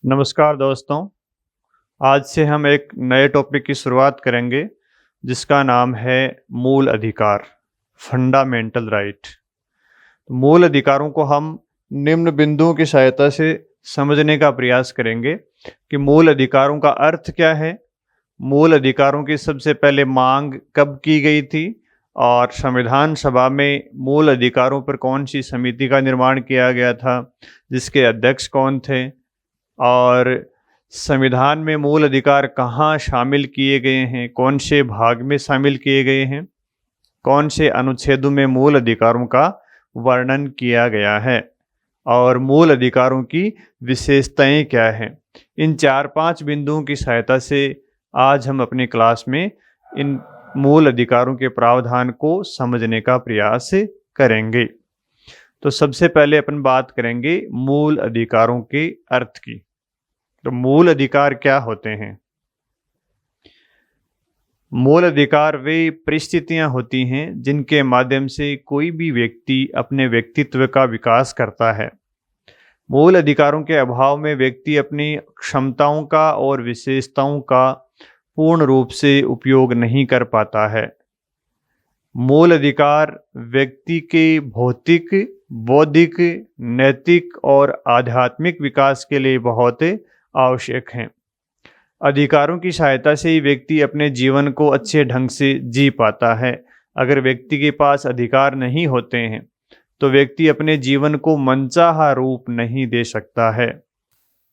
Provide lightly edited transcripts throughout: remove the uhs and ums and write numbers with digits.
नमस्कार दोस्तों। आज से हम एक नए टॉपिक की शुरुआत करेंगे जिसका नाम है मूल अधिकार, फंडामेंटल राइट। मूल अधिकारों को हम निम्न बिंदुओं की सहायता से समझने का प्रयास करेंगे कि मूल अधिकारों का अर्थ क्या है, मूल अधिकारों की सबसे पहले मांग कब की गई थी और संविधान सभा में मूल अधिकारों पर कौन सी समिति का निर्माण किया गया था, जिसके अध्यक्ष कौन थे, और संविधान में मूल अधिकार कहाँ शामिल किए गए हैं, कौन से भाग में शामिल किए गए हैं, कौन से अनुच्छेदों में मूल अधिकारों का वर्णन किया गया है और मूल अधिकारों की विशेषताएं क्या हैं। इन 4-5 बिंदुओं की सहायता से आज हम अपनी क्लास में इन मूल अधिकारों के प्रावधान को समझने का प्रयास करेंगे। तो सबसे पहले अपन बात करेंगे मूल अधिकारों के अर्थ की। तो मूल अधिकार क्या होते हैं? मूल अधिकार वे परिस्थितियां होती हैं जिनके माध्यम से कोई भी व्यक्ति अपने व्यक्तित्व का विकास करता है। मूल अधिकारों के अभाव में व्यक्ति अपनी क्षमताओं का और विशेषताओं का पूर्ण रूप से उपयोग नहीं कर पाता है। मूल अधिकार व्यक्ति के भौतिक, बौद्धिक, नैतिक और आध्यात्मिक विकास के लिए बहुत आवश्यक हैं। अधिकारों की सहायता से ही व्यक्ति अपने जीवन को अच्छे ढंग से जी पाता है। अगर व्यक्ति के पास अधिकार नहीं होते हैं तो व्यक्ति अपने जीवन को मनचाहा रूप नहीं दे सकता है।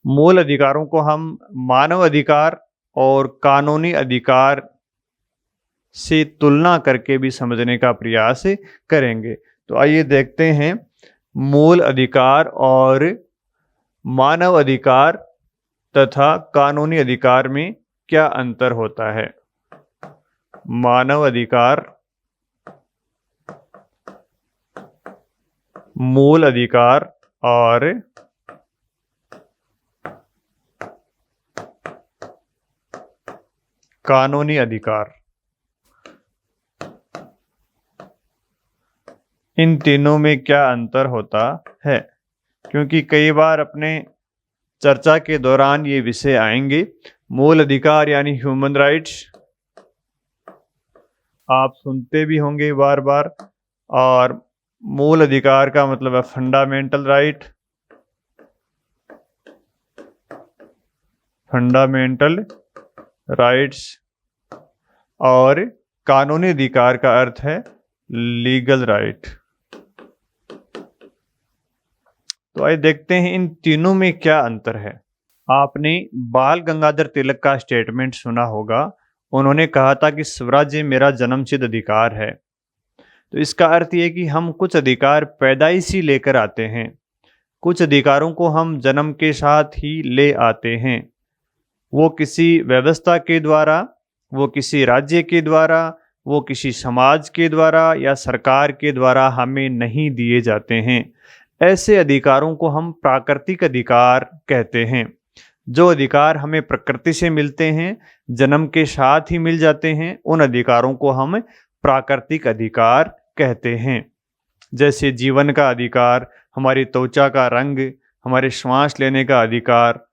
मूल अधिकारों को हम मानव अधिकार और कानूनी अधिकार से तुलना करके भी समझने का प्रयास करेंगे। तो आइए देखते हैं मूल अधिकार और मानव अधिकार तथा कानूनी अधिकार में क्या अंतर होता है। मानव अधिकार, मूल अधिकार और कानूनी अधिकार, इन तीनों में क्या अंतर होता है, क्योंकि कई बार अपने चर्चा के दौरान ये विषय आएंगे। मूल अधिकार यानी ह्यूमन राइट्स आप सुनते भी होंगे बार बार, और मूल अधिकार का मतलब है फंडामेंटल राइट, फंडामेंटल राइट्स, और कानूनी अधिकार का अर्थ है लीगल राइट। तो आइए देखते हैं इन तीनों में क्या अंतर है। आपने बाल गंगाधर तिलक का स्टेटमेंट सुना होगा। उन्होंने कहा था कि स्वराज्य मेरा जन्मसिद्ध अधिकार है। तो इसका अर्थ ये कि हम कुछ अधिकार पैदाइशी लेकर आते हैं, कुछ अधिकारों को हम जन्म के साथ ही ले आते हैं। वो किसी व्यवस्था के द्वारा, वो किसी राज्य के द्वारा, वो किसी समाज के द्वारा या सरकार के द्वारा हमें नहीं दिए जाते हैं। ऐसे अधिकारों को हम प्राकृतिक अधिकार कहते हैं। जो अधिकार हमें प्रकृति से मिलते हैं, जन्म के साथ ही मिल जाते हैं, उन अधिकारों को हम प्राकृतिक अधिकार कहते हैं। जैसे जीवन का अधिकार, हमारी त्वचा का रंग, हमारे श्वास लेने का अधिकार,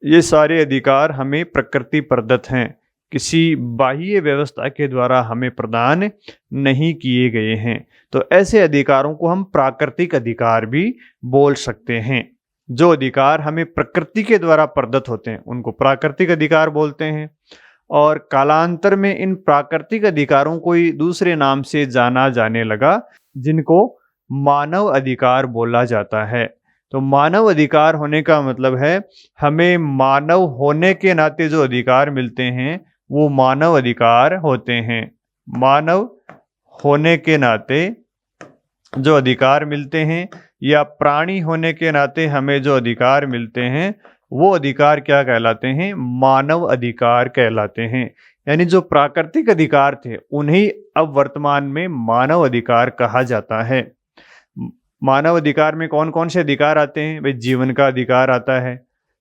ये सारे अधिकार हमें प्रकृति प्रदत्त हैं, किसी बाह्य व्यवस्था के द्वारा हमें प्रदान नहीं किए गए हैं। तो ऐसे अधिकारों को हम प्राकृतिक अधिकार भी बोल सकते हैं। जो अधिकार हमें प्रकृति के द्वारा प्रदत्त होते हैं उनको प्राकृतिक अधिकार बोलते हैं, और कालांतर में इन प्राकृतिक अधिकारों को ही दूसरे नाम से जाना जाने लगा, जिनको मानव अधिकार बोला जाता है। तो मानव अधिकार होने का मतलब है हमें मानव होने के नाते जो अधिकार मिलते हैं वो मानव अधिकार होते हैं। मानव होने के नाते जो अधिकार मिलते हैं या प्राणी होने के नाते हमें जो अधिकार मिलते हैं वो अधिकार क्या कहलाते हैं? मानव अधिकार कहलाते हैं। यानी जो प्राकृतिक अधिकार थे उन्हें अब वर्तमान में मानव अधिकार कहा जाता है। मानव अधिकार में कौन कौन से अधिकार आते हैं भाई? जीवन का अधिकार आता है,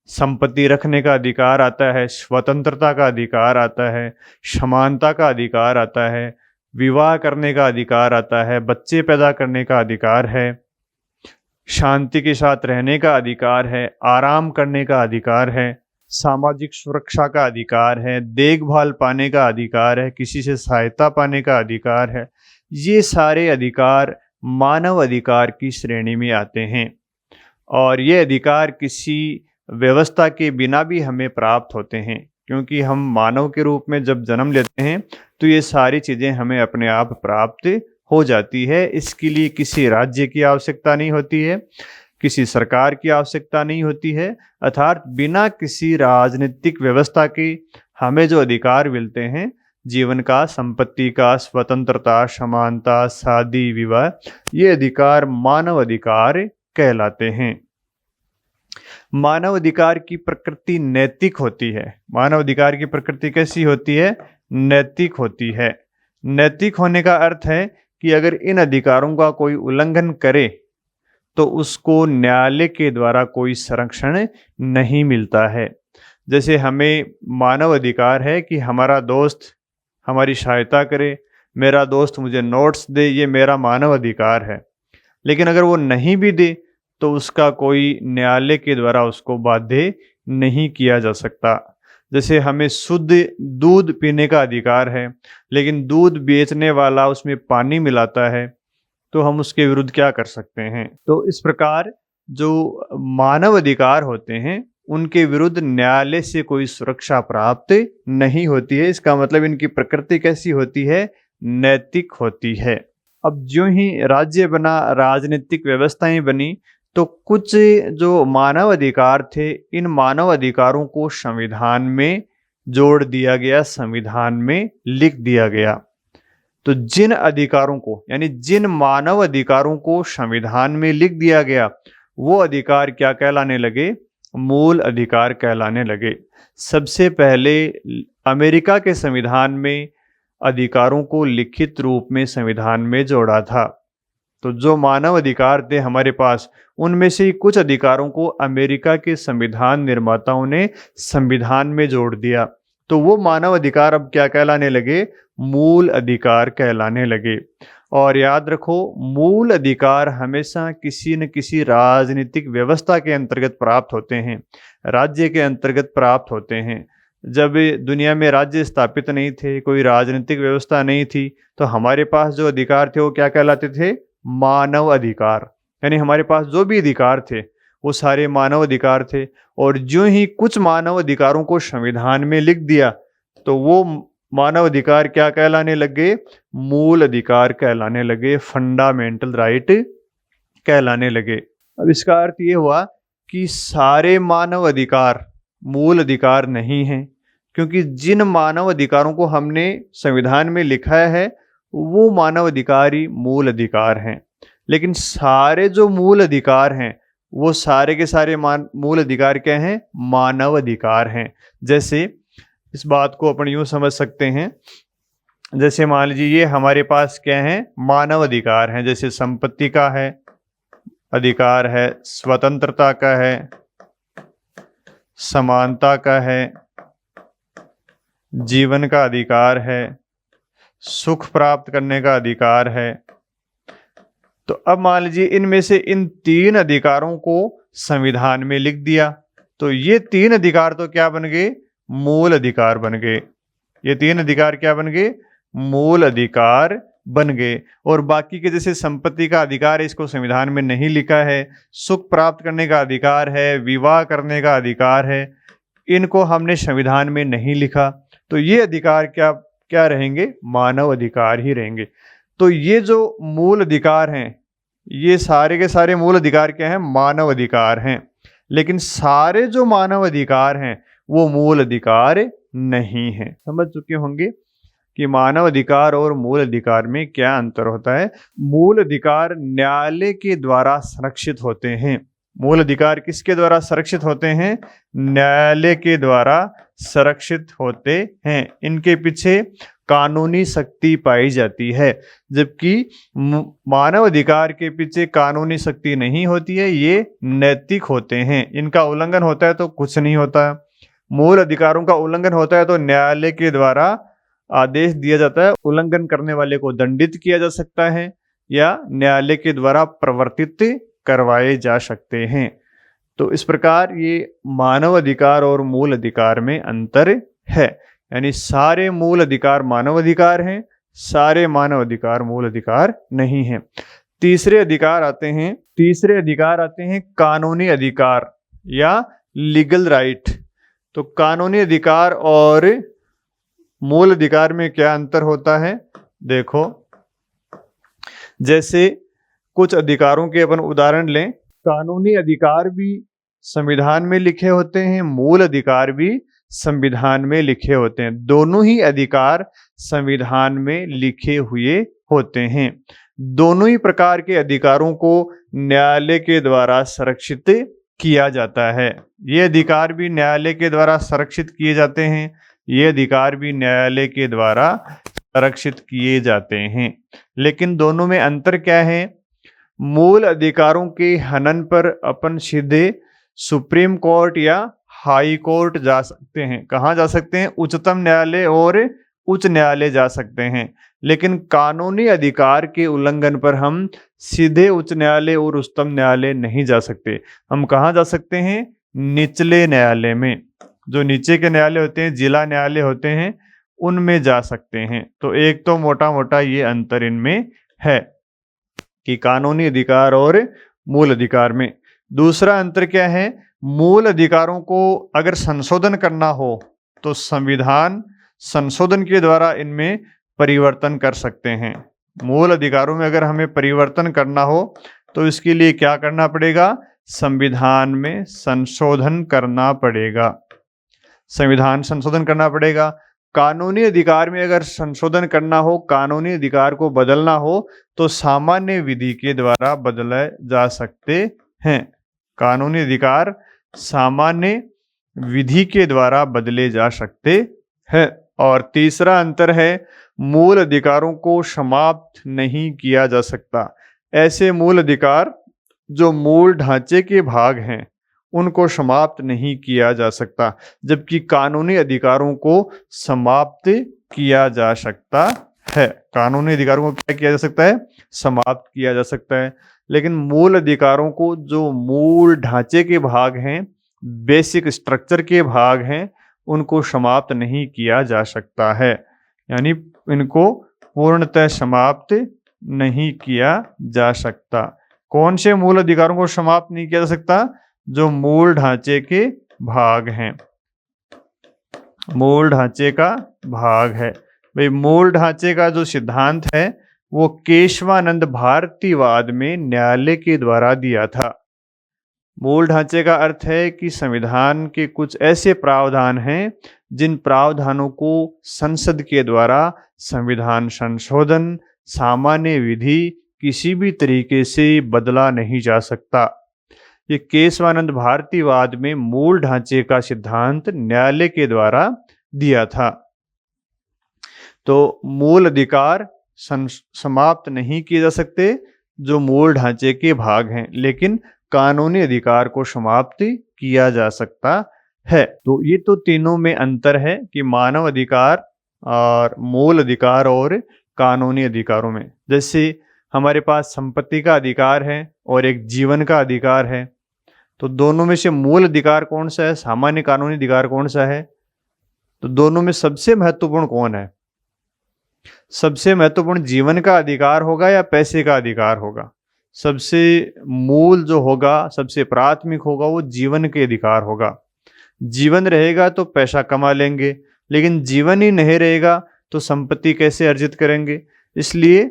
संपत्ति रखने का अधिकार आता है, स्वतंत्रता का अधिकार आता है, समानता का अधिकार आता है, विवाह करने का अधिकार आता है, बच्चे पैदा करने का अधिकार है, शांति के साथ रहने का अधिकार है, आराम करने का अधिकार है, सामाजिक सुरक्षा का अधिकार है, देखभाल पाने का अधिकार है, किसी से सहायता पाने का अधिकार है। ये सारे अधिकार मानव अधिकार की श्रेणी में आते हैं और ये अधिकार किसी व्यवस्था के बिना भी हमें प्राप्त होते हैं, क्योंकि हम मानव के रूप में जब जन्म लेते हैं तो ये सारी चीज़ें हमें अपने आप प्राप्त हो जाती है। इसके लिए किसी राज्य की आवश्यकता नहीं होती है, किसी सरकार की आवश्यकता नहीं होती है, अर्थात बिना किसी राजनीतिक व्यवस्था के हमें जो अधिकार मिलते हैं, जीवन का, संपत्ति का, स्वतंत्रता, समानता, शादी विवाह, ये अधिकार मानव अधिकार कहलाते हैं। मानव अधिकार की प्रकृति नैतिक होती है। मानव अधिकार की प्रकृति कैसी होती है? नैतिक होती है। नैतिक होने का अर्थ है कि अगर इन अधिकारों का कोई उल्लंघन करे तो उसको न्यायालय के द्वारा कोई संरक्षण नहीं मिलता है। जैसे हमें मानव अधिकार है कि हमारा दोस्त हमारी सहायता करे, मेरा दोस्त मुझे नोट्स दे, ये मेरा मानव अधिकार है। लेकिन अगर वो नहीं भी दे तो उसका कोई न्यायालय के द्वारा उसको बाध्य नहीं किया जा सकता। जैसे हमें शुद्ध दूध पीने का अधिकार है, लेकिन दूध बेचने वाला उसमें पानी मिलाता है तो हम उसके विरुद्ध क्या कर सकते हैं? तो इस प्रकार जो मानव अधिकार होते हैं उनके विरुद्ध न्यायालय से कोई सुरक्षा प्राप्त नहीं होती है। इसका मतलब इनकी प्रकृति कैसी होती है? नैतिक होती है। अब ज्यों ही राज्य बना, राजनीतिक व्यवस्थाएं बनी, तो कुछ जो मानव अधिकार थे, इन मानव अधिकारों को संविधान में जोड़ दिया गया, संविधान में लिख दिया गया। तो जिन अधिकारों को, यानी जिन मानव अधिकारों को संविधान में लिख दिया गया, वो अधिकार क्या कहलाने लगे? मूल अधिकार कहलाने लगे। सबसे पहले अमेरिका के संविधान में अधिकारों को लिखित रूप में संविधान में जोड़ा था। तो जो मानव अधिकार थे हमारे पास, उनमें से ही कुछ अधिकारों को अमेरिका के संविधान निर्माताओं ने संविधान में जोड़ दिया। तो वो मानव अधिकार अब क्या कहलाने लगे? मूल अधिकार कहलाने लगे। और याद रखो, मूल अधिकार हमेशा किसी न किसी राजनीतिक व्यवस्था के अंतर्गत प्राप्त होते हैं, राज्य के अंतर्गत प्राप्त होते हैं। जब दुनिया में राज्य स्थापित नहीं थे, कोई राजनीतिक व्यवस्था नहीं थी, तो हमारे पास जो अधिकार थे वो क्या कहलाते थे? मानव अधिकार। यानी हमारे पास जो भी अधिकार थे वो सारे मानव अधिकार थे। और जो ही कुछ मानव अधिकारों को संविधान में लिख दिया तो वो मानव अधिकार क्या कहलाने लगे? मूल अधिकार कहलाने लगे, फंडामेंटल राइट कहलाने लगे। अब इसका अर्थ ये हुआ कि सारे मानव अधिकार मूल अधिकार नहीं हैं, क्योंकि जिन मानव अधिकारों को हमने संविधान में लिखा है वो मानव अधिकार ही मूल अधिकार हैं। लेकिन सारे जो मूल अधिकार हैं वो सारे के सारे मूल अधिकार क्या हैं? मानव अधिकार हैं। जैसे इस बात को अपन यूं समझ सकते हैं, जैसे मान लीजिए ये हमारे पास क्या है? मानव अधिकार हैं। जैसे संपत्ति का है अधिकार है, स्वतंत्रता का है, समानता का है, जीवन का अधिकार है, सुख प्राप्त करने का अधिकार है। तो अब मान लीजिए इनमें से इन तीन अधिकारों को संविधान में लिख दिया, तो ये तीन अधिकार तो क्या बन गए? मूल अधिकार बन गए। ये तीन अधिकार क्या बन गए? मूल अधिकार बन गए। और बाकी के जैसे संपत्ति का अधिकार है, इसको संविधान में नहीं लिखा है, सुख प्राप्त करने का अधिकार है, विवाह करने का अधिकार है, इनको हमने संविधान में नहीं लिखा, तो ये अधिकार क्या क्या रहेंगे? मानव अधिकार ही रहेंगे। तो ये जो मूल अधिकार हैं, ये सारे के सारे मूल अधिकार क्या हैं? मानव अधिकार हैं। लेकिन सारे जो मानव अधिकार हैं वो मूल अधिकार नहीं है। समझ चुके होंगे कि मानव अधिकार और मूल अधिकार में क्या अंतर होता है। मूल अधिकार न्यायालय के द्वारा संरक्षित होते हैं। मूल अधिकार किसके द्वारा संरक्षित होते हैं? न्यायालय के द्वारा संरक्षित होते हैं। इनके पीछे कानूनी शक्ति पाई जाती है, जबकि मानव अधिकार के पीछे कानूनी शक्ति नहीं होती है, ये नैतिक होते हैं। इनका उल्लंघन होता है तो कुछ नहीं होता। मूल अधिकारों का उल्लंघन होता है तो न्यायालय के द्वारा आदेश दिया जाता है, उल्लंघन करने वाले को दंडित किया जा सकता है या न्यायालय के द्वारा प्रवर्तित करवाए जा सकते हैं। तो इस प्रकार ये मानव अधिकार और मूल अधिकार में अंतर है। यानी सारे मूल अधिकार मानव अधिकार हैं, सारे मानव अधिकार मूल अधिकार नहीं हैं। तीसरे अधिकार आते हैं कानूनी अधिकार या लीगल राइट। तो कानूनी अधिकार और मूल अधिकार में क्या अंतर होता है? देखो, जैसे कुछ अधिकारों के अपन उदाहरण लें। कानूनी अधिकार भी संविधान में लिखे होते हैं, मूल अधिकार भी संविधान में लिखे होते हैं। दोनों ही अधिकार संविधान में लिखे हुए होते हैं। दोनों ही प्रकार के अधिकारों को न्यायालय के द्वारा संरक्षित किया जाता है। ये अधिकार भी न्यायालय के द्वारा संरक्षित किए जाते हैं, ये अधिकार भी न्यायालय के द्वारा संरक्षित किए जाते हैं। लेकिन दोनों में अंतर क्या है? मूल अधिकारों के हनन पर अपन सीधे सुप्रीम कोर्ट या हाई कोर्ट जा सकते हैं। कहाँ जा सकते हैं? उच्चतम न्यायालय और उच्च न्यायालय जा सकते हैं। लेकिन कानूनी अधिकार के उल्लंघन पर हम सीधे उच्च न्यायालय और उच्चतम न्यायालय नहीं जा सकते। हम कहाँ जा सकते हैं? निचले न्यायालय में। जो नीचे के न्यायालय होते हैं, जिला न्यायालय होते हैं, उनमें जा सकते हैं। तो एक तो मोटा मोटा ये अंतर इनमें है कि कानूनी अधिकार और मूल अधिकार में। दूसरा अंतर क्या है? मूल अधिकारों को अगर संशोधन करना हो तो संविधान संशोधन के द्वारा इनमें परिवर्तन कर सकते हैं। मूल अधिकारों में अगर हमें परिवर्तन करना हो तो इसके लिए क्या करना पड़ेगा? संविधान में संशोधन करना पड़ेगा। संविधान संशोधन करना पड़ेगा। कानूनी अधिकार में अगर संशोधन करना हो, कानूनी अधिकार को बदलना हो, तो सामान्य विधि के द्वारा बदले जा सकते हैं। कानूनी अधिकार सामान्य विधि के द्वारा बदले जा सकते हैं। और तीसरा अंतर है, मूल अधिकारों को समाप्त नहीं किया जा सकता। ऐसे मूल अधिकार जो मूल ढांचे के भाग हैं उनको समाप्त नहीं किया जा सकता, जबकि कानूनी अधिकारों को समाप्त किया जा सकता है। कानूनी अधिकारों को क्या किया जा सकता है? समाप्त किया जा सकता है। लेकिन मूल अधिकारों को, जो मूल ढांचे के भाग हैं, बेसिक स्ट्रक्चर के भाग हैं, उनको समाप्त नहीं किया जा सकता है। यानी इनको पूर्णतः समाप्त नहीं किया जा सकता। कौन से मूल अधिकारों को समाप्त नहीं किया जा सकता? जो मूल ढांचे के भाग हैं। मूल ढांचे का भाग है भाई। मूल ढांचे का जो सिद्धांत है वो केशवानंद भारतीवाद में न्यायालय के द्वारा दिया था। मूल ढांचे का अर्थ है कि संविधान के कुछ ऐसे प्रावधान हैं जिन प्रावधानों को संसद के द्वारा संविधान संशोधन, सामान्य विधि किसी भी तरीके से बदला नहीं जा सकता। ये केशवानंद भारतीवाद में मूल ढांचे का सिद्धांत न्यायालय के द्वारा दिया था। तो मूल अधिकार समाप्त नहीं किए जा सकते जो मूल ढांचे के भाग हैं, लेकिन कानूनी अधिकार को समाप्त किया जा सकता है। तो ये तो तीनों में अंतर है कि मानव अधिकार और मूल अधिकार और कानूनी अधिकारों में। जैसे हमारे पास संपत्ति का अधिकार है और एक जीवन का अधिकार है, तो दोनों में से मूल अधिकार कौन सा है, सामान्य कानूनी अधिकार कौन सा है? तो दोनों में सबसे महत्वपूर्ण कौन है? सबसे महत्वपूर्ण जीवन का अधिकार होगा या पैसे का अधिकार होगा? सबसे मूल जो होगा, सबसे प्राथमिक होगा, वो जीवन के अधिकार होगा। जीवन रहेगा तो पैसा कमा लेंगे, लेकिन जीवन ही नहीं रहेगा तो संपत्ति कैसे अर्जित करेंगे? इसलिए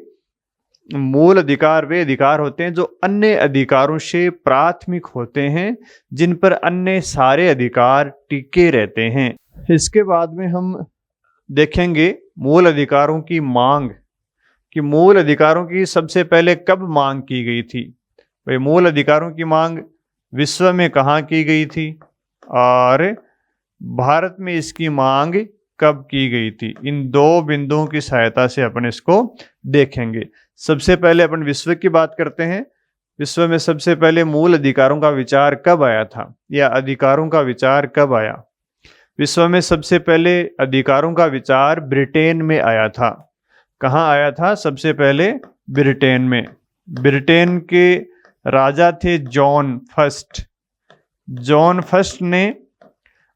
मूल अधिकार वे अधिकार होते हैं जो अन्य अधिकारों से प्राथमिक होते हैं, जिन पर अन्य सारे अधिकार टिके रहते हैं। इसके बाद में हम देखेंगे मूल अधिकारों की मांग, कि मूल अधिकारों की सबसे पहले कब मांग की गई थी। भाई मूल अधिकारों की मांग विश्व में कहाँ की गई थी और भारत में इसकी मांग कब की गई थी? इन दो बिंदुओं की सहायता से अपन इसको देखेंगे। सबसे पहले अपन विश्व की बात करते हैं। विश्व में सबसे पहले मूल अधिकारों का विचार कब आया था, या अधिकारों का विचार कब आया? विश्व में सबसे पहले अधिकारों का विचार ब्रिटेन में आया था। कहाँ आया था? सबसे पहले ब्रिटेन में। ब्रिटेन के राजा थे जॉन फर्स्ट। जॉन फर्स्ट ने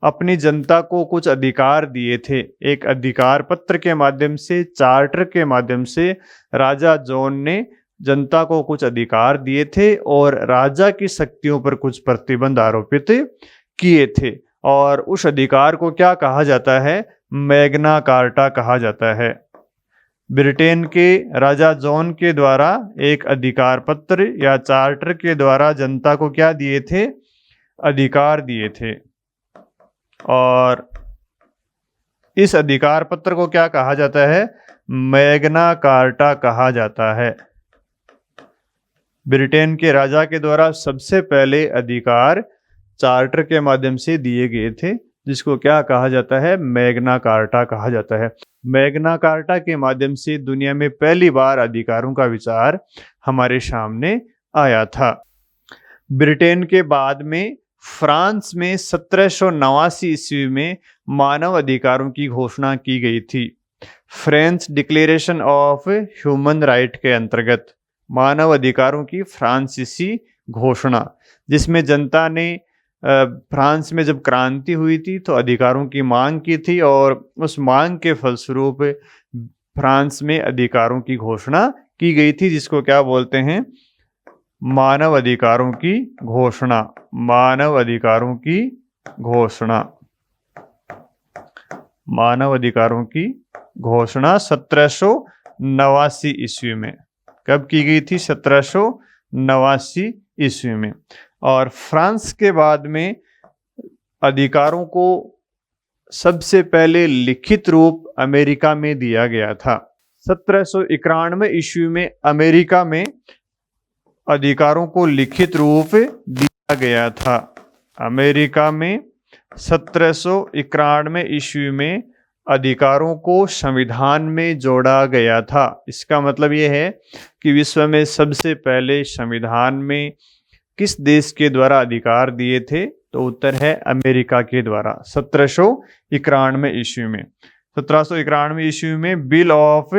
अपनी जनता को कुछ अधिकार दिए थे। एक अधिकार पत्र के माध्यम से, चार्टर के माध्यम से राजा जॉन ने जनता को कुछ अधिकार दिए थे और राजा की शक्तियों पर कुछ प्रतिबंध आरोपित किए थे। और उस अधिकार को क्या कहा जाता है? मैग्ना कार्टा कहा जाता है। ब्रिटेन के राजा जॉन के द्वारा एक अधिकार पत्र या चार्टर के द्वारा जनता को क्या दिए थे? अधिकार दिए थे। और इस अधिकार पत्र को क्या कहा जाता है? मैग्ना कार्टा कहा जाता है। ब्रिटेन के राजा के द्वारा सबसे पहले अधिकार चार्टर के माध्यम से दिए गए थे, जिसको क्या कहा जाता है? मैग्ना कार्टा कहा जाता है। मैग्ना कार्टा के माध्यम से दुनिया में पहली बार अधिकारों का विचार हमारे सामने आया था। ब्रिटेन के बाद में फ्रांस में 1789 ईस्वी में मानव अधिकारों की घोषणा की गई थी। French declaration of human right के अंतर्गत मानव अधिकारों की फ्रांसीसी घोषणा, जिसमें जनता ने फ्रांस में जब क्रांति हुई थी तो अधिकारों की मांग की थी और उस मांग के फलस्वरूप फ्रांस में अधिकारों की घोषणा की गई थी, जिसको क्या बोलते हैं? मानव अधिकारों की घोषणा। मानव अधिकारों की घोषणा। मानव अधिकारों की घोषणा 1789 ईस्वी में कब की गई थी? 1789 ईस्वी में। और फ्रांस के बाद में अधिकारों को सबसे पहले लिखित रूप अमेरिका में दिया गया था। 1791 ईस्वी में अमेरिका में अधिकारों को लिखित रूप दिया गया था। अमेरिका में 1791 ईस्वी में अधिकारों को संविधान में जोड़ा गया था। इसका मतलब यह है कि विश्व में सबसे पहले संविधान में किस देश के द्वारा अधिकार दिए थे? तो उत्तर है अमेरिका के द्वारा 1791 ईस्वी में। 1791 ईस्वी में बिल ऑफ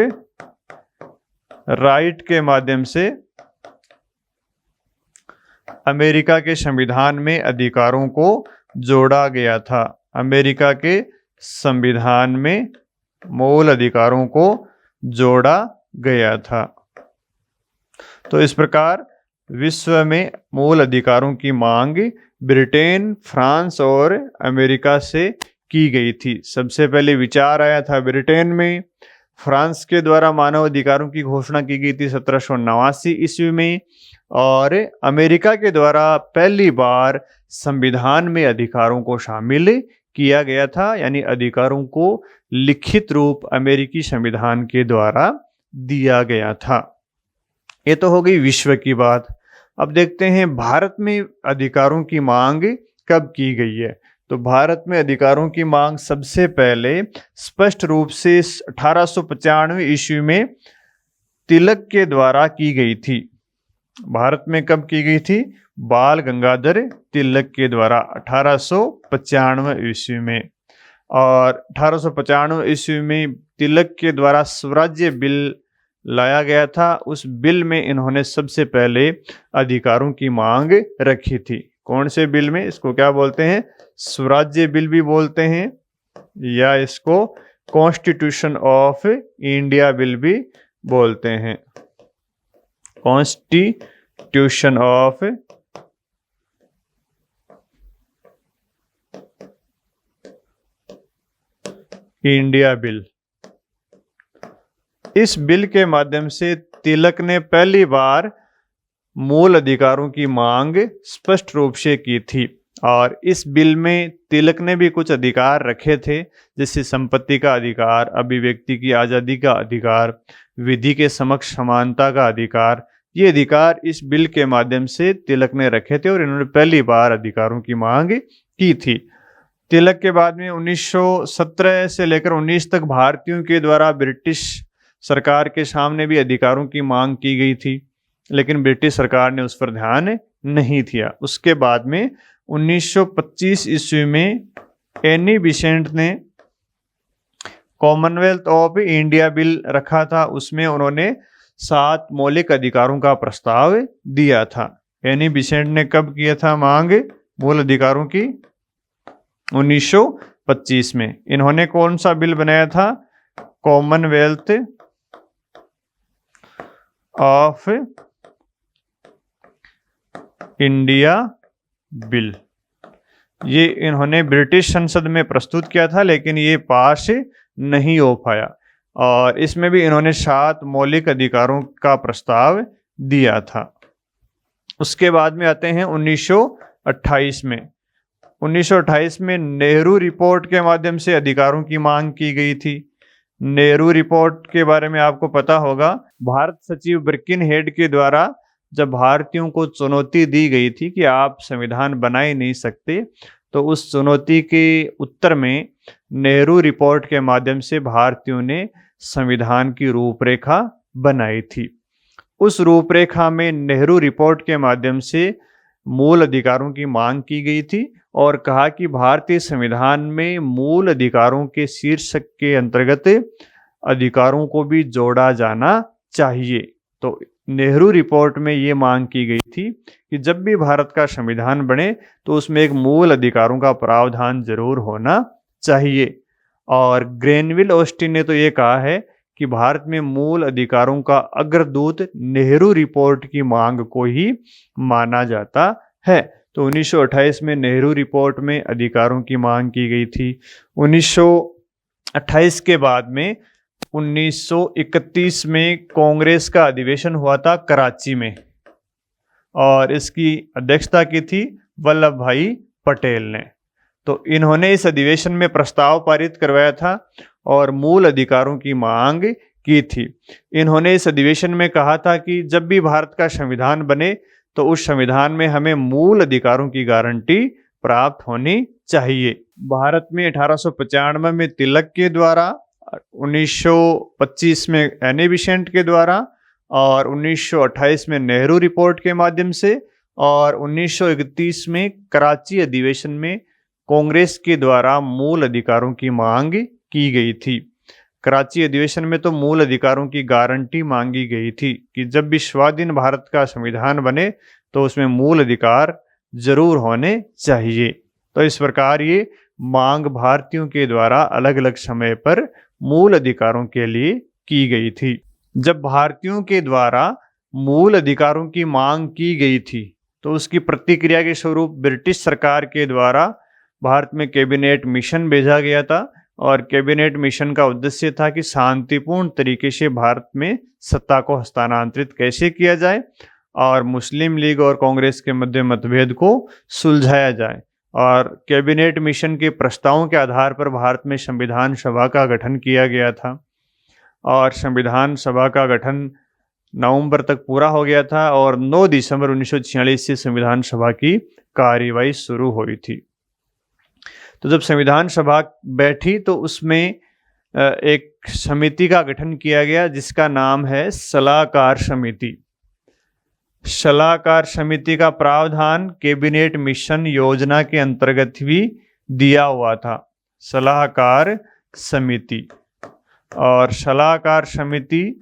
राइट के माध्यम से अमेरिका के संविधान में अधिकारों को जोड़ा गया था। अमेरिका के संविधान में मूल अधिकारों को जोड़ा गया था। तो इस प्रकार विश्व में मूल अधिकारों की मांग ब्रिटेन, फ्रांस और अमेरिका से की गई थी। सबसे पहले विचार आया था ब्रिटेन में। फ्रांस के द्वारा मानव अधिकारों की घोषणा की गई थी 1789 ईस्वी में और अमेरिका के द्वारा पहली बार संविधान में अधिकारों को शामिल किया गया था, यानी अधिकारों को लिखित रूप अमेरिकी संविधान के द्वारा दिया गया था। ये तो हो गई विश्व की बात। अब देखते हैं भारत में अधिकारों की मांग कब की गई है। तो भारत में अधिकारों की मांग सबसे पहले स्पष्ट रूप से 1895 ईस्वी में तिलक के द्वारा की गई थी। भारत में कब की गई थी? बाल गंगाधर तिलक के द्वारा 1895 ईस्वी में। और 1895 ईस्वी में तिलक के द्वारा स्वराज्य बिल लाया गया था। उस बिल में इन्होंने सबसे पहले अधिकारों की मांग रखी थी। कौन से बिल में? इसको क्या बोलते हैं? स्वराज्य बिल भी बोलते हैं या इसको कॉन्स्टिट्यूशन ऑफ इंडिया बिल भी बोलते हैं। Constitution of India bill. इस बिल के माध्यम से तिलक ने पहली बार मूल अधिकारों की मांग स्पष्ट रूप से की थी। और इस बिल में तिलक ने भी कुछ अधिकार रखे थे, जैसे संपत्ति का अधिकार, अभिव्यक्ति की आज़ादी का अधिकार, विधि के समक्ष समानता का अधिकार। ये अधिकार इस बिल के माध्यम से तिलक ने रखे थे और इन्होंने पहली बार अधिकारों की मांग की थी। तिलक के बाद में 1917 से लेकर 19 तक भारतीयों के द्वारा ब्रिटिश सरकार के सामने भी अधिकारों की मांग की गई थी, लेकिन ब्रिटिश सरकार ने उस पर ध्यान नहीं दिया। उसके बाद में 1925 ईस्वी में एनी बिसेंट ने कॉमनवेल्थ ऑफ इंडिया बिल रखा था। उसमें उन्होंने 7 मौलिक अधिकारों का प्रस्ताव दिया था। एनी बिसेंट ने कब किया था मांग मूल अधिकारों की? 1925 में। इन्होंने कौन सा बिल बनाया था? Commonwealth of India bill. ये इन्होंने ब्रिटिश संसद में प्रस्तुत किया था, लेकिन ये पास नहीं हो पाया। और इसमें भी इन्होंने 7 मौलिक अधिकारों का प्रस्ताव दिया था। उसके बाद में आते हैं 1928 में। 1928 में नेहरू रिपोर्ट के माध्यम से अधिकारों की मांग की गई थी। नेहरू रिपोर्ट के बारे में आपको पता होगा। भारत सचिव बर्किनहेड के द्वारा जब भारतीयों को चुनौती दी गई थी कि आप संविधान बना ही नहीं सकते, तो उस चुनौती के उत्तर में नेहरू रिपोर्ट के माध्यम से भारतीयों ने संविधान की रूपरेखा बनाई थी। उस रूपरेखा में नेहरू रिपोर्ट के माध्यम से मूल अधिकारों की मांग की गई थी और कहा कि भारतीय संविधान में मूल अधिकारों के शीर्षक के अंतर्गत अधिकारों को भी जोड़ा जाना चाहिए। तो नेहरू रिपोर्ट में ये मांग की गई थी कि जब भी भारत का संविधान बने तो उसमें एक मूल अधिकारों का प्रावधान जरूर होना चाहिए। और ग्रेनविल ऑस्टिन ने तो ये कहा है कि भारत में मूल अधिकारों का अग्रदूत नेहरू रिपोर्ट की मांग को ही माना जाता है। तो 1928 में नेहरू रिपोर्ट में अधिकारों की मांग की गई थी। 1928 के बाद में 1931 में कांग्रेस का अधिवेशन हुआ था कराची में, और इसकी अध्यक्षता की थी वल्लभ भाई पटेल ने। तो इन्होंने इस अधिवेशन में प्रस्ताव पारित करवाया था और मूल अधिकारों की मांग की थी। इन्होंने इस अधिवेशन में कहा था कि जब भी भारत का संविधान बने तो उस संविधान में हमें मूल अधिकारों की गारंटी प्राप्त होनी चाहिए। भारत में 1895 में तिलक के द्वारा, 1925 में एनी बिसेंट के द्वारा और 1928 में नेहरू रिपोर्ट के माध्यम से और 1931 में कराची अधिवेशन में कांग्रेस के द्वारा मूल अधिकारों की मांग की गई थी। कराची अधिवेशन में तो मूल अधिकारों की गारंटी मांगी गई थी कि जब भी स्वाधीन भारत का संविधान बने तो उसमें मूल अधिकार जरूर होने चाहिए। तो इस प्रकार ये मांग भारतीयों के द्वारा अलग अलग समय पर मूल अधिकारों के लिए की गई थी। जब भारतीयों के द्वारा मूल अधिकारों की मांग की गई थी तो उसकी प्रतिक्रिया के स्वरूप ब्रिटिश सरकार के द्वारा भारत में कैबिनेट मिशन भेजा गया था। और कैबिनेट मिशन का उद्देश्य था कि शांतिपूर्ण तरीके से भारत में सत्ता को हस्तांतरित कैसे किया जाए और मुस्लिम लीग और कांग्रेस के मध्य मतभेद को सुलझाया जाए। और कैबिनेट मिशन के प्रस्तावों के आधार पर भारत में संविधान सभा का गठन किया गया था और संविधान सभा का गठन नवंबर तक पूरा हो गया था और 9 दिसंबर 1946 से संविधान सभा की कार्यवाही शुरू हुई थी। तो जब संविधान सभा बैठी तो उसमें एक समिति का गठन किया गया जिसका नाम है सलाहकार समिति। सलाहकार समिति का प्रावधान कैबिनेट मिशन योजना के अंतर्गत भी दिया हुआ था। सलाहकार समिति। और सलाहकार समिति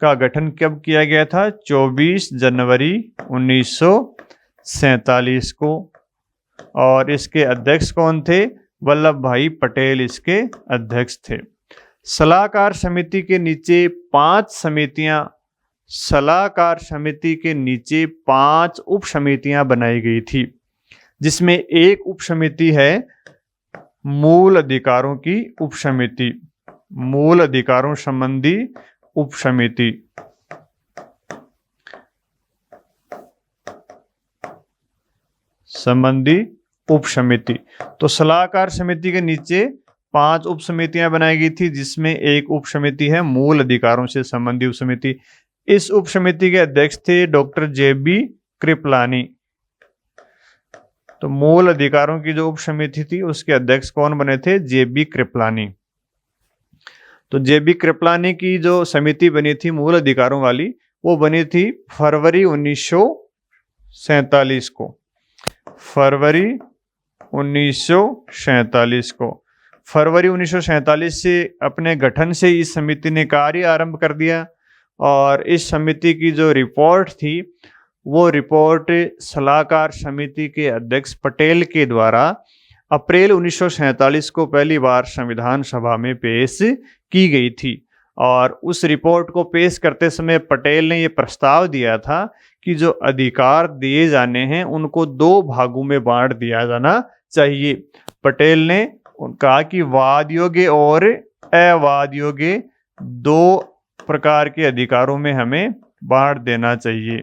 का गठन कब किया गया था? 24 जनवरी 1947 को। और इसके अध्यक्ष कौन थे? वल्लभ भाई पटेल इसके अध्यक्ष थे। सलाहकार समिति के नीचे 5 समितियां, सलाहकार समिति के नीचे 5 उप समितियां बनाई गई थी, जिसमें एक उप समिति है मूल अधिकारों की उप समिति, मूल अधिकारों संबंधी उप समिति। संबंधी उप समिति। तो सलाहकार समिति के नीचे 5 उप समितियां बनाई गई थी, जिसमें एक उप समिति है मूल अधिकारों से संबंधी उप समिति। इस उप समिति के अध्यक्ष थे डॉक्टर जे.बी. कृपलानी। तो मूल अधिकारों की जो उप समिति थी उसके अध्यक्ष कौन बने थे? जे.बी. कृपलानी। तो जे.बी. कृपलानी की जो समिति बनी थी मूल अधिकारों वाली, वो बनी थी फरवरी 1947 को। फरवरी 1947 को। फरवरी 1947 से अपने गठन से इस समिति ने कार्य आरंभ कर दिया और इस समिति की जो रिपोर्ट थी वो रिपोर्ट सलाहकार समिति के अध्यक्ष पटेल के द्वारा अप्रैल 1947 को पहली बार संविधान सभा में पेश की गई थी। और उस रिपोर्ट को पेश करते समय पटेल ने ये प्रस्ताव दिया था कि जो अधिकार दिए जाने हैं उनको दो भागों में बांट दिया जाना चाहिए। पटेल ने कहा कि वाद योग्य और अवाद योग्य दो प्रकार के अधिकारों में हमें बांट देना चाहिए।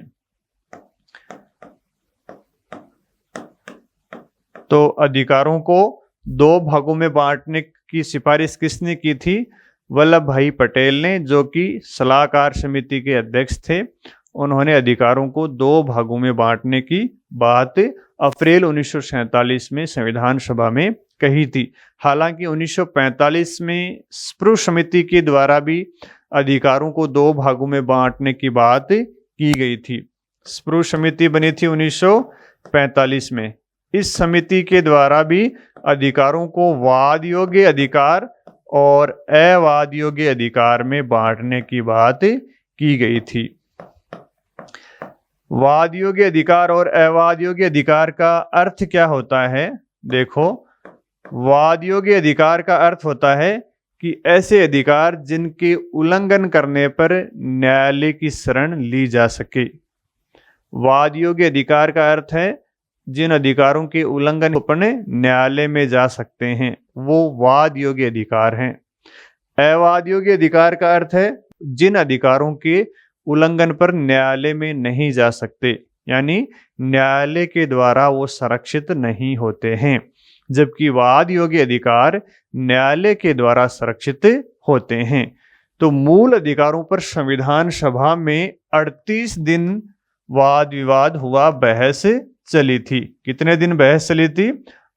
तो अधिकारों को दो भागों में बांटने की सिफारिश किसने की थी? वल्लभ भाई पटेल ने, जो कि सलाहकार समिति के अध्यक्ष थे। उन्होंने अधिकारों को दो भागों में बांटने की बात अप्रैल 1947 में संविधान सभा में कही थी। हालांकि 1945 में स्प्रू समिति के द्वारा भी अधिकारों को दो भागों में बांटने की बात की गई थी। स्प्रू समिति बनी थी 1945 में। इस समिति के द्वारा भी अधिकारों को वाद योग्य अधिकार और अवाद योग्य अधिकार में बांटने की बात की गई थी। वाद योग्य अधिकार और अवाद योग्य अधिकार का अर्थ क्या होता है? देखो, वाद योग्य अधिकार का अर्थ होता है कि ऐसे अधिकार जिनके उल्लंघन करने पर न्यायालय की शरण ली जा सके। वाद योग्य अधिकार का अर्थ है जिन अधिकारों के उल्लंघन पर न्यायालय में जा सकते हैं, वो वाद योग्य अधिकार हैं। अवाद योग्य अधिकार का अर्थ है जिन अधिकारों के उल्लंघन पर न्यायालय में नहीं जा सकते, यानी न्यायालय के द्वारा वो संरक्षित नहीं होते हैं, जबकि वाद योग्य अधिकार न्यायालय के द्वारा संरक्षित होते हैं। तो मूल अधिकारों पर संविधान सभा में 38 दिन वाद विवाद हुआ, बहस चली थी। कितने दिन बहस चली थी?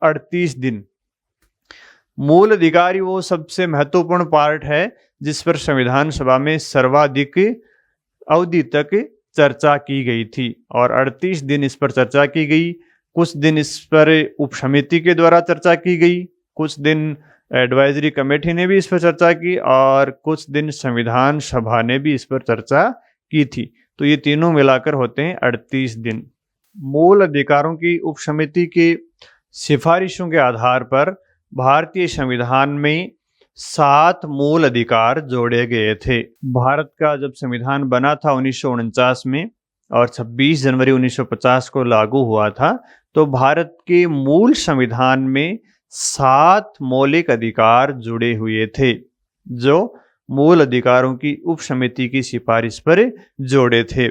38 दिन। मूल अधिकार वो सबसे महत्वपूर्ण पार्ट है जिस पर संविधान सभा में सर्वाधिक अवधि तक चर्चा की गई थी और 38 दिन इस पर चर्चा की गई। कुछ दिन इस पर उपसमिति के द्वारा चर्चा की गई, कुछ दिन एडवाइजरी कमेटी ने भी इस पर चर्चा की और कुछ दिन संविधान सभा ने भी इस पर चर्चा की थी। तो ये तीनों मिलाकर होते हैं 38 दिन। मूल अधिकारों की उपसमिति के सिफारिशों के आधार पर भारतीय संविधान में 7 मूल अधिकार जोड़े गए थे। भारत का जब संविधान बना था 1949 में और 26 जनवरी 1950 को लागू हुआ था, तो भारत के मूल संविधान में 7 मौलिक अधिकार जुड़े हुए थे जो मूल अधिकारों की उपसमिति की सिफारिश पर जोड़े थे।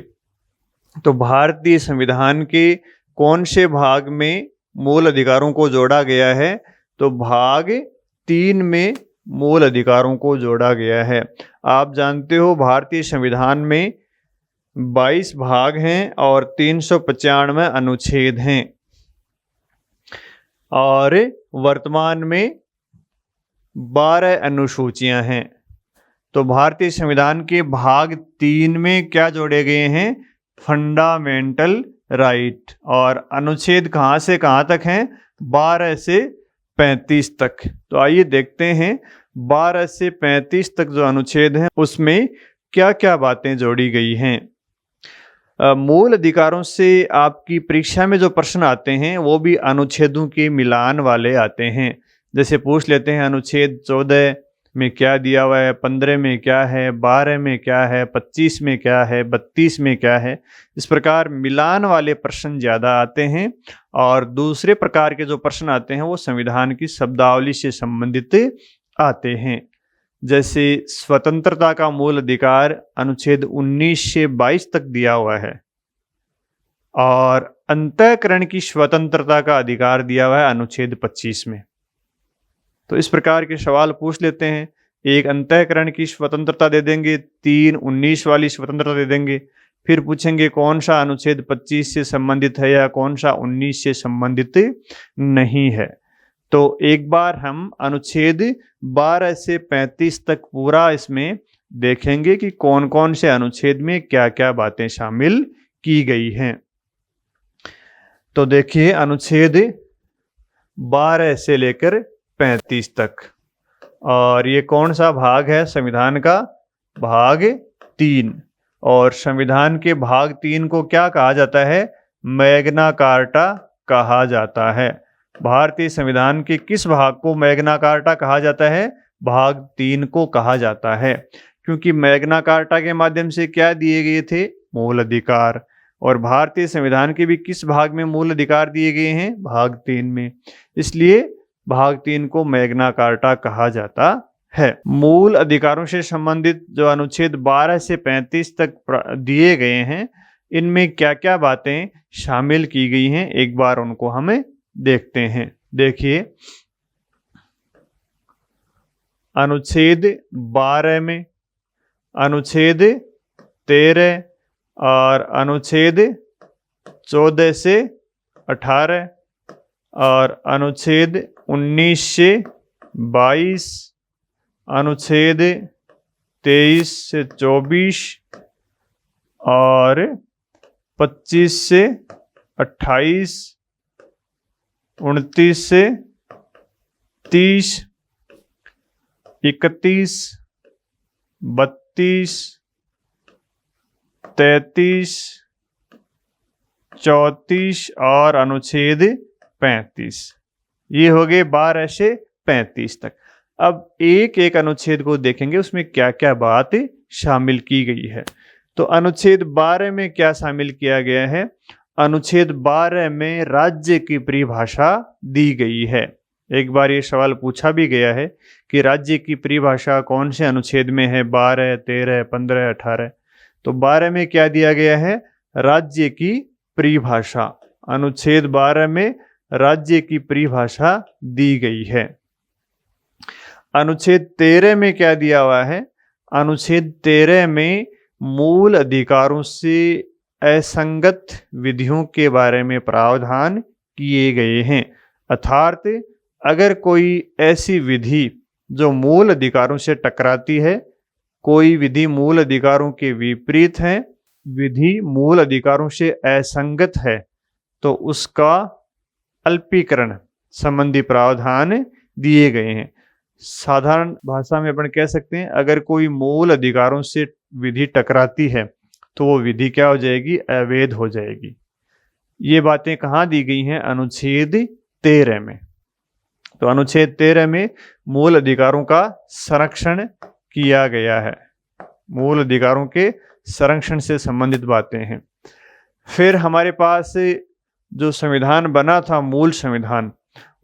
तो भारतीय संविधान के कौन से भाग में मूल अधिकारों को जोड़ा गया है? तो भाग 3 में मूल अधिकारों को जोड़ा गया है। आप जानते हो भारतीय संविधान में 22 भाग हैं और 395 अनुच्छेद हैं और वर्तमान में 12 अनुसूचियां हैं। तो भारतीय संविधान के भाग 3 में क्या जोड़े गए हैं? Fundamental right. और अनुच्छेद कहाँ से कहाँ तक हैं? 12 से 35 तक। तो आइए देखते हैं 12 से 35 तक जो अनुच्छेद हैं उसमें क्या क्या बातें जोड़ी गई हैं। मूल अधिकारों से आपकी परीक्षा में जो प्रश्न आते हैं वो भी अनुच्छेदों के मिलान वाले आते हैं। जैसे पूछ लेते हैं अनुच्छेद 14 में क्या दिया हुआ है, 15 में क्या है, 12 में क्या है, 25 में क्या है, 32 में क्या है। इस प्रकार मिलान वाले प्रश्न ज़्यादा आते हैं और दूसरे प्रकार के जो प्रश्न आते हैं वो संविधान की शब्दावली से संबंधित आते हैं। जैसे स्वतंत्रता का मूल अधिकार अनुच्छेद 19 से 22 तक दिया हुआ है और अंतःकरण की स्वतंत्रता का अधिकार दिया हुआ है अनुच्छेद 25 में। तो इस प्रकार के सवाल पूछ लेते हैं। एक अंतःकरण की स्वतंत्रता दे देंगे, 3 19 वाली स्वतंत्रता दे देंगे, फिर पूछेंगे कौन सा अनुच्छेद 25 से संबंधित है या कौन सा 19 से संबंधित नहीं है। तो एक बार हम अनुच्छेद 12 से 35 तक पूरा इसमें देखेंगे कि कौन कौन से अनुच्छेद में क्या क्या बातें शामिल की गई हैं। तो देखिए अनुच्छेद 12 से लेकर 35 तक, और ये कौन सा भाग है संविधान का? भाग 3। और संविधान के भाग 3 को क्या कहा जाता है? मैग्ना कार्टा कहा जाता है। भारतीय संविधान के किस भाग को मैग्ना कार्टा कहा जाता है? भाग 3 को कहा जाता है, क्योंकि मैग्ना कार्टा के माध्यम से क्या दिए गए थे? मूल अधिकार। और भारतीय संविधान के भी किस भाग में मूल अधिकार दिए गए हैं? भाग 3 में। इसलिए भाग 3 को मैग्ना कार्टा कहा जाता है। मूल अधिकारों से संबंधित जो अनुच्छेद 12 से 35 तक दिए गए हैं, इनमें क्या क्या बातें शामिल की गई हैं, एक बार उनको हमें देखते हैं। देखिए, अनुच्छेद 12 में अनुच्छेद 13 और अनुच्छेद 14 से 18 और अनुच्छेद 19 से 22, अनुच्छेद 23 से 24 और 25 से 28, 29 से 30, 31, 32, 33, 34 और अनुच्छेद 35। ये हो गए 12 से 35 तक। अब एक एक अनुच्छेद को देखेंगे, उसमें क्या क्या बात शामिल की गई है। तो अनुच्छेद 12 में क्या शामिल किया गया है? अनुच्छेद 12 में राज्य की परिभाषा दी गई है। एक बार ये सवाल पूछा भी गया है कि राज्य की परिभाषा कौन से अनुच्छेद में है? 12, 13, 15, 18। तो 12 में क्या दिया गया है? राज्य की परिभाषा। अनुच्छेद 12 में राज्य की परिभाषा दी गई है। अनुच्छेद 13 में क्या दिया हुआ है? अनुच्छेद 13 में मूल अधिकारों से असंगत विधियों के बारे में प्रावधान किए गए हैं। अर्थात अगर कोई ऐसी विधि जो मूल अधिकारों से टकराती है, कोई विधि मूल अधिकारों के विपरीत है, विधि मूल अधिकारों से असंगत है, तो उसका अल्पीकरण संबंधी प्रावधान दिए गए हैं। साधारण भाषा में अपन कह सकते हैं, अगर कोई मूल अधिकारों से विधि टकराती है तो वो विधि क्या हो जाएगी? अवैध हो जाएगी। ये बातें कहाँ दी गई हैं? अनुच्छेद 13 में। तो अनुच्छेद 13 में मूल अधिकारों का संरक्षण किया गया है। मूल अधिकारों के संरक्षण से संबंधित बातें हैं। फिर हमारे पास जो संविधान बना था, मूल संविधान,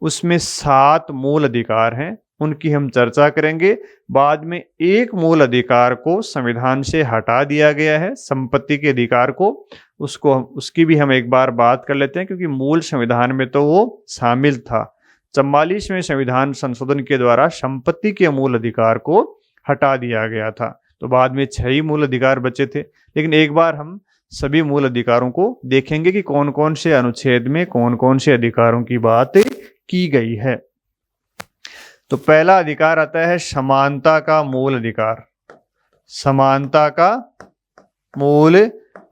उसमें 7 मूल अधिकार हैं, उनकी हम चर्चा करेंगे। बाद में एक मूल अधिकार को संविधान से हटा दिया गया है, संपत्ति के अधिकार को। उसकी भी हम एक बार बात कर लेते हैं, क्योंकि मूल संविधान में तो वो शामिल था। 44वें संविधान संशोधन के द्वारा संपत्ति के मूल अधिकार को हटा दिया गया था। तो बाद में 6 ही मूल अधिकार बचे थे। लेकिन एक बार हम सभी मूल अधिकारों को देखेंगे कि कौन कौन से अनुच्छेद में कौन कौन से अधिकारों की बात की गई है। तो पहला अधिकार आता है समानता का मूल अधिकार। समानता का मूल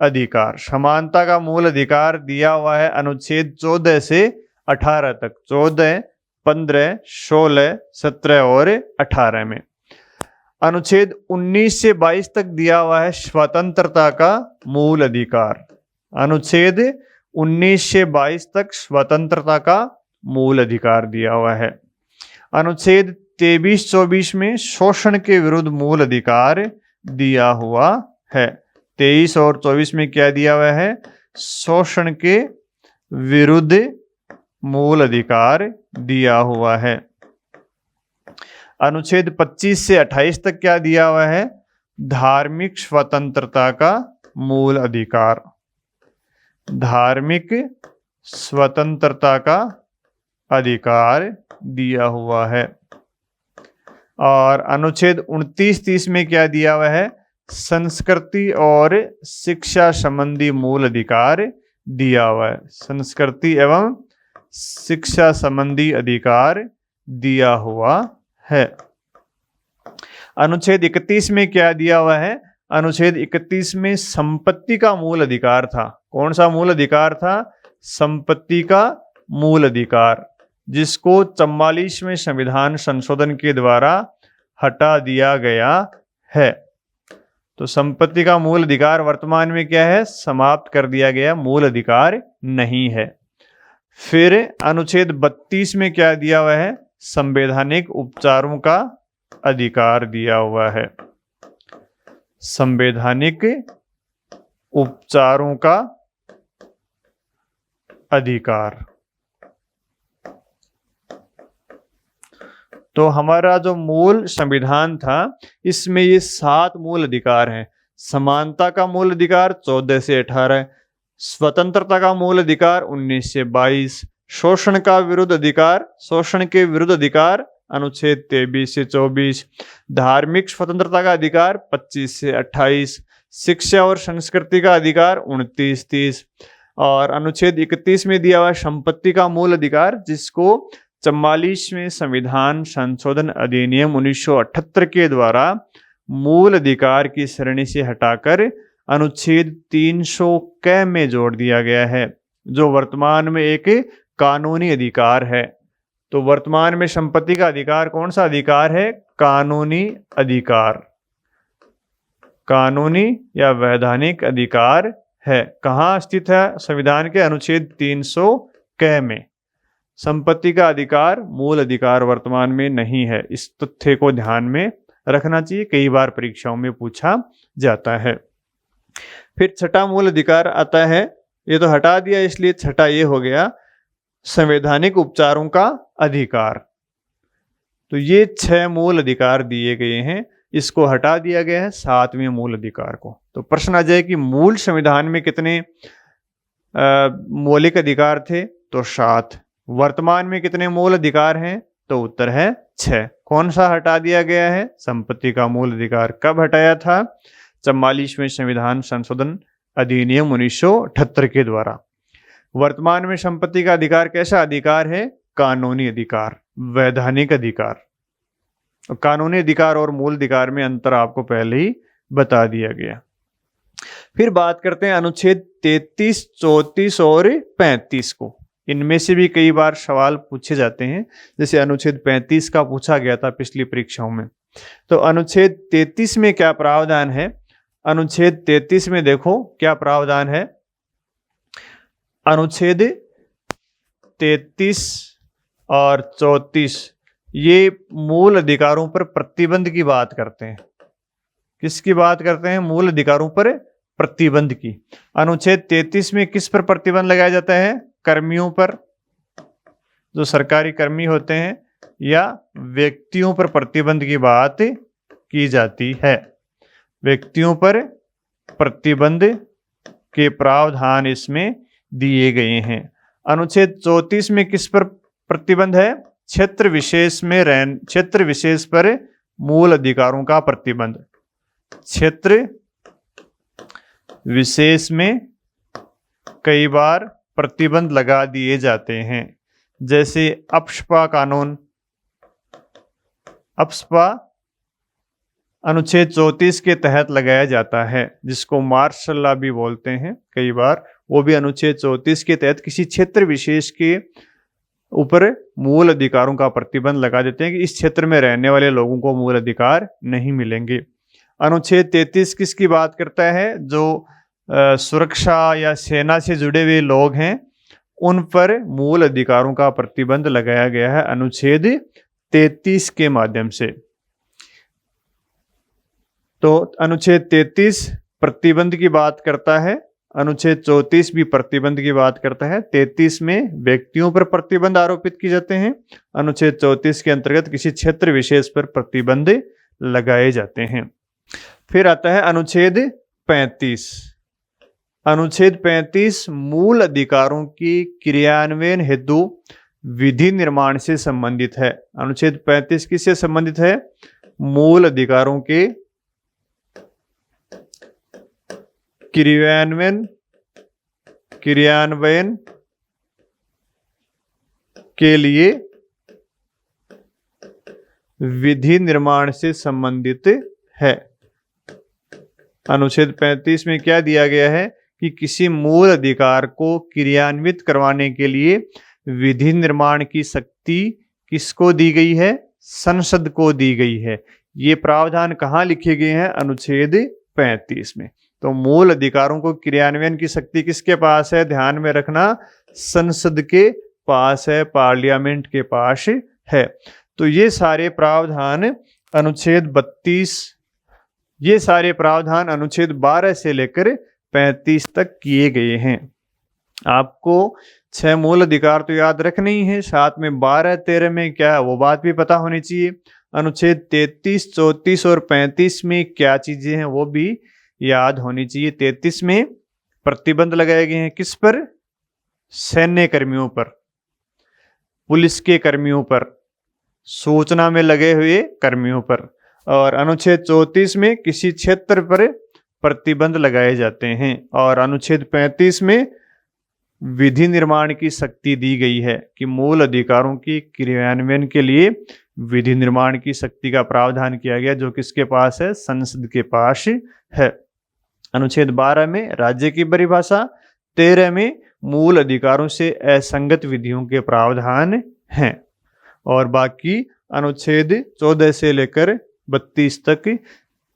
अधिकार। समानता का मूल अधिकार दिया हुआ है अनुच्छेद 14 से 18 तक। 14, 15, 16, 17 और 18 में। अनुच्छेद 19 से 22 तक दिया हुआ है स्वतंत्रता का मूल अधिकार। अनुच्छेद 19 से 22 तक स्वतंत्रता का मूल अधिकार दिया हुआ है। अनुच्छेद 23-24 में शोषण के विरुद्ध मूल अधिकार दिया हुआ है। 23 और 24 में क्या दिया हुआ है? शोषण के विरुद्ध मूल अधिकार दिया हुआ है। अनुच्छेद 25 से 28 तक क्या दिया हुआ है? धार्मिक स्वतंत्रता का मूल अधिकार। धार्मिक स्वतंत्रता का अधिकार दिया हुआ है। और अनुच्छेद 29-30 में क्या दिया हुआ है? संस्कृति और शिक्षा संबंधी मूल अधिकार दिया हुआ है। संस्कृति एवं शिक्षा संबंधी अधिकार दिया हुआ है। अनुच्छेद 31 में क्या दिया हुआ है? अनुच्छेद 31 में संपत्ति का मूल अधिकार था। कौन सा मूल अधिकार था? संपत्ति का मूल अधिकार, जिसको 44वें संविधान संशोधन के द्वारा हटा दिया गया है। तो संपत्ति का मूल अधिकार वर्तमान में क्या है? समाप्त कर दिया गया, मूल अधिकार नहीं है। फिर अनुच्छेद 32 में क्या दिया हुआ है? संवैधानिक उपचारों का अधिकार दिया हुआ है। संवैधानिक उपचारों का अधिकार। तो हमारा जो मूल संविधान था, इसमें ये 7 मूल अधिकार हैं। समानता का मूल अधिकार 14 से 18, स्वतंत्रता का मूल अधिकार 19 से 22, शोषण का विरुद्ध अधिकार, शोषण के विरुद्ध अधिकार अनुच्छेद 23 से 24, धार्मिक स्वतंत्रता का अधिकार 25 से 28, शिक्षा और संस्कृति का अधिकार 29-30, और अनुच्छेद 31 में दिया हुआ संपत्ति का मूल अधिकार, जिसको 44वें संविधान संशोधन अधिनियम 1978 के द्वारा मूल अधिकार की श्रेणी से हटाकर अनुच्छेद 300 क में जोड़ दिया गया है, जो वर्तमान में एक कानूनी अधिकार है। तो वर्तमान में संपत्ति का अधिकार कौन सा अधिकार है? कानूनी अधिकार, कानूनी या वैधानिक अधिकार है। कहाँ स्थित है? संविधान के अनुच्छेद 300 क में। संपत्ति का अधिकार मूल अधिकार वर्तमान में नहीं है। इस तथ्य को ध्यान में रखना चाहिए, कई बार परीक्षाओं में पूछा जाता है। फिर छठा मूल अधिकार आता है, ये तो हटा दिया इसलिए छठा ये हो गया, संवैधानिक उपचारों का अधिकार। तो ये 6 मूल अधिकार दिए गए हैं, इसको हटा दिया गया है 7वें मूल अधिकार को। तो प्रश्न आ जाए कि मूल संविधान में कितने मौलिक अधिकार थे? तो 7। वर्तमान में कितने मूल अधिकार हैं? तो उत्तर है 6। कौन सा हटा दिया गया है? संपत्ति का मूल अधिकार। कब हटाया था? 44वें संविधान संशोधन अधिनियम 1978 के द्वारा। वर्तमान में संपत्ति का अधिकार कैसा अधिकार है? कानूनी अधिकार, वैधानिक अधिकार। कानूनी अधिकार और मूल अधिकार में अंतर आपको पहले ही बता दिया गया। फिर बात करते हैं अनुच्छेद 33, 34 और 35 को। इनमें से भी कई बार सवाल पूछे जाते हैं, जैसे अनुच्छेद 35 का पूछा गया था पिछली परीक्षाओं में। तो अनुच्छेद 33 में क्या प्रावधान है? अनुच्छेद 33 में देखो क्या प्रावधान है। अनुच्छेद 33 और 34 ये मूल अधिकारों पर प्रतिबंध की बात करते हैं। किसकी बात करते हैं? मूल अधिकारों पर प्रतिबंध की। अनुच्छेद 33 में किस पर प्रतिबंध लगाया जाता है? कर्मियों पर, जो सरकारी कर्मी होते हैं, या व्यक्तियों पर प्रतिबंध की बात की जाती है। व्यक्तियों पर प्रतिबंध के प्रावधान इसमें दिए गए हैं। अनुच्छेद 34 में किस पर प्रतिबंध है? क्षेत्र विशेष पर मूल अधिकारों का प्रतिबंध। क्षेत्र विशेष में कई बार प्रतिबंध लगा दिए जाते हैं, जैसे अप्सपा कानून। अप्सपा अनुच्छेद 34 के तहत लगाया जाता है, जिसको मार्शल लॉ भी बोलते हैं कई बार। वो भी अनुच्छेद 34 के तहत किसी क्षेत्र विशेष के ऊपर मूल अधिकारों का प्रतिबंध लगा देते हैं कि इस क्षेत्र में रहने वाले लोगों को मूल अधिकार नहीं मिलेंगे। अनुच्छेद 33 किसकी बात करता है? जो सुरक्षा या सेना से जुड़े हुए लोग हैं, उन पर मूल अधिकारों का प्रतिबंध लगाया गया है अनुच्छेद 33 के माध्यम से। तो अनुच्छेद 33 प्रतिबंध की बात करता है, अनुच्छेद 34 भी प्रतिबंध की बात करता है। 33 में व्यक्तियों पर प्रतिबंध आरोपित किए जाते हैं, अनुच्छेद 34 के अंतर्गत किसी क्षेत्र विशेष पर प्रतिबंध लगाए जाते हैं। फिर आता है अनुच्छेद 35। अनुच्छेद 35 मूल अधिकारों की क्रियान्वयन हेतु विधि निर्माण से संबंधित है। अनुच्छेद 35 किससे संबंधित है? मूल अधिकारों के क्रियान्वयन के लिए विधि निर्माण से संबंधित है। अनुच्छेद 35 में क्या दिया गया है कि किसी मूल अधिकार को क्रियान्वित करवाने के लिए विधि निर्माण की शक्ति किसको दी गई है? संसद को दी गई है। ये प्रावधान कहाँ लिखे गए हैं? अनुच्छेद 35 में। तो मूल अधिकारों को क्रियान्वयन की शक्ति किसके पास है? ध्यान में रखना, संसद के पास है, पार्लियामेंट के पास है। तो ये सारे प्रावधान अनुच्छेद 32, ये सारे प्रावधान अनुच्छेद 12 से लेकर 35 तक किए गए हैं। आपको 6 मूल अधिकार तो याद रखने ही है, साथ में 12, 13 में क्या है वो बात भी पता होनी चाहिए। अनुच्छेद 33, 34 और 35 में क्या चीजें हैं वो भी याद होनी चाहिए। 33 में प्रतिबंध लगाए गए हैं किस पर? सैन्य कर्मियों पर, पुलिस के कर्मियों पर, सूचना में लगे हुए कर्मियों पर। और अनुच्छेद 34 में किसी क्षेत्र पर प्रतिबंध लगाए जाते हैं। और अनुच्छेद 35 में विधि निर्माण की शक्ति दी गई है कि मूल अधिकारों की क्रियान्वयन के लिए विधि निर्माण की शक्ति का प्रावधान किया गया, जो किसके पास है? संसद के पास है। अनुच्छेद 12 में राज्य की परिभाषा, 13 में मूल अधिकारों से असंगत विधियों के प्रावधान हैं। और बाकी अनुच्छेद 14 से लेकर 32 तक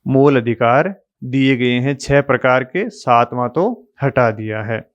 मूल अधिकार दिए गए हैं 6 प्रकार के, 7वां तो हटा दिया है।